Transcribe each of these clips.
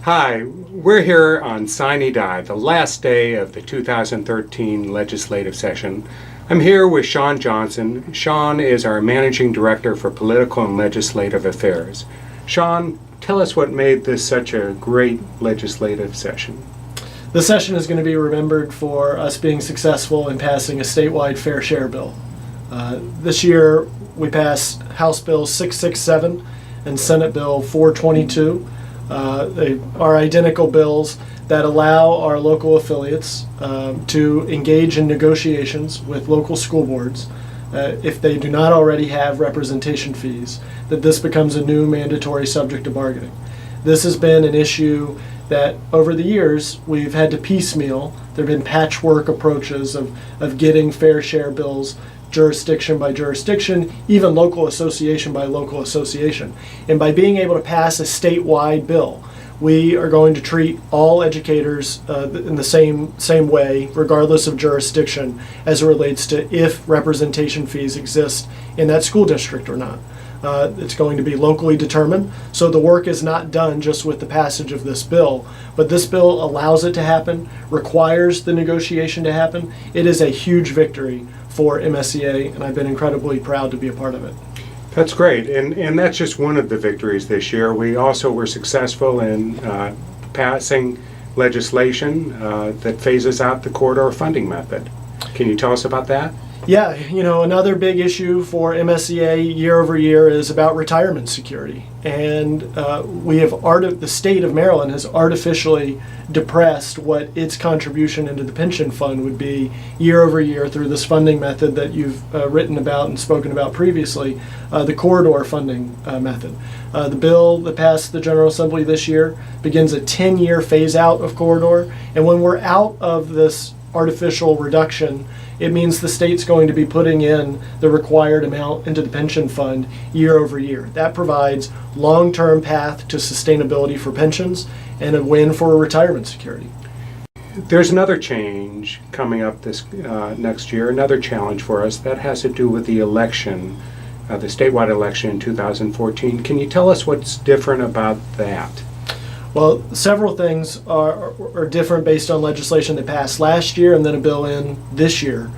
Hi, we're here on Sine Die, the last day of the 2013 legislative session. I'm here with Sean Johnson. Sean is our Managing Director for Political and Legislative Affairs. Sean, tell us what made this such a great legislative session. This session is going to be remembered for us being successful in passing a statewide fair share bill. This year we passed House Bill 667 and Senate Bill 422. They are identical bills that allow our local affiliates to engage in negotiations with local school boards if they do not already have representation fees, that this becomes a new mandatory subject of bargaining. This has been an issue that over the years we've had to piecemeal. There have been patchwork approaches of getting fair share bills jurisdiction by jurisdiction, even local association by local association. And by being able to pass a statewide bill, we are going to treat all educators in the same way, regardless of jurisdiction, as it relates to if representation fees exist in that school district or not. It's going to be locally determined, so the work is not done just with the passage of this bill, but this bill allows it to happen, requires the negotiation to happen. It is a huge victory for MSEA, and I've been incredibly proud to be a part of it. That's great, and that's just one of the victories this year. We also were successful in passing legislation that phases out the corridor funding method. Can you tell us about that? Yeah, another big issue for MSEA year over year is about retirement security. And the state of Maryland has artificially depressed what its contribution into the pension fund would be year over year through this funding method that you've written about and spoken about previously, the corridor funding method. The bill that passed the General Assembly this year begins a 10-year phase out of corridor. And when we're out of this artificial reduction, it means the state's going to be putting in the required amount into the pension fund year over year. That provides long-term path to sustainability for pensions and a win for retirement security. There's another change coming up this next year, another challenge for us that has to do with the election, the statewide election in 2014. Can you tell us what's different about that? Well, several things are different based on legislation that passed last year and then a bill in this year.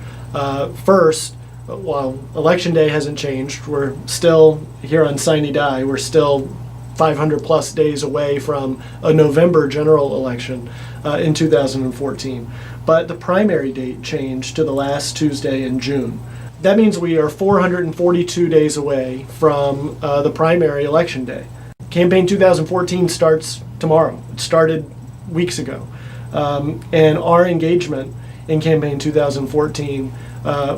First, while Election Day hasn't changed, we're still here on Sine Die. We're still 500 plus days away from a November general election in 2014. But the primary date changed to the last Tuesday in June. That means we are 442 days away from the primary election day. Campaign 2014 starts tomorrow. It started weeks ago. And our engagement in Campaign 2014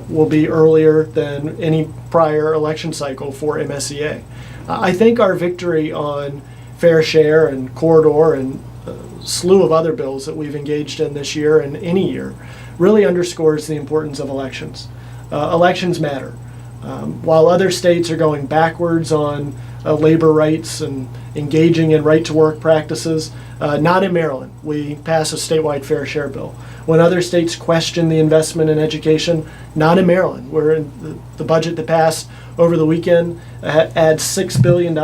will be earlier than any prior election cycle for MSEA. I think our victory on fair share and corridor and a slew of other bills that we've engaged in this year and any year really underscores the importance of elections. Elections matter. While other states are going backwards on labor rights and engaging in right-to-work practices, not in Maryland. We pass a statewide fair share bill. When other states question the investment in education, not in Maryland. We're in the budget that passed over the weekend adds $6 billion.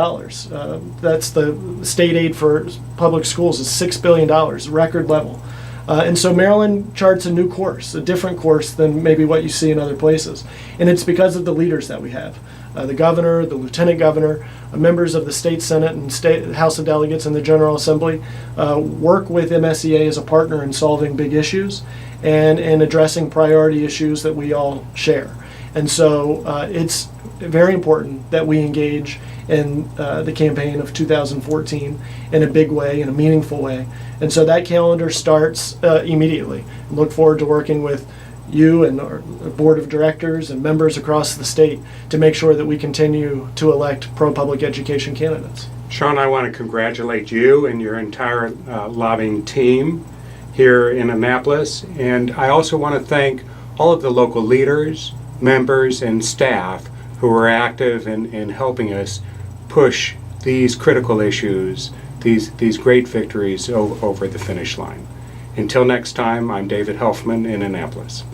That's the state aid for public schools is $6 billion, record level. And so Maryland charts a new course, a different course than maybe what you see in other places. And it's because of the leaders that we have. The governor, the lieutenant governor, members of the state senate and state House of Delegates and the General Assembly work with MSEA as a partner in solving big issues and in addressing priority issues that we all share. And so it's very important that we engage in the campaign of 2014 in a big way, in a meaningful way. And so that calendar starts immediately. I look forward to working with you and our board of directors and members across the state to make sure that we continue to elect pro-public education candidates. Sean, I want to congratulate you and your entire lobbying team here in Annapolis, and I also want to thank all of the local leaders, members, and staff who are active in helping us push these critical issues, these great victories over the finish line. Until next time, I'm David Helfman in Annapolis.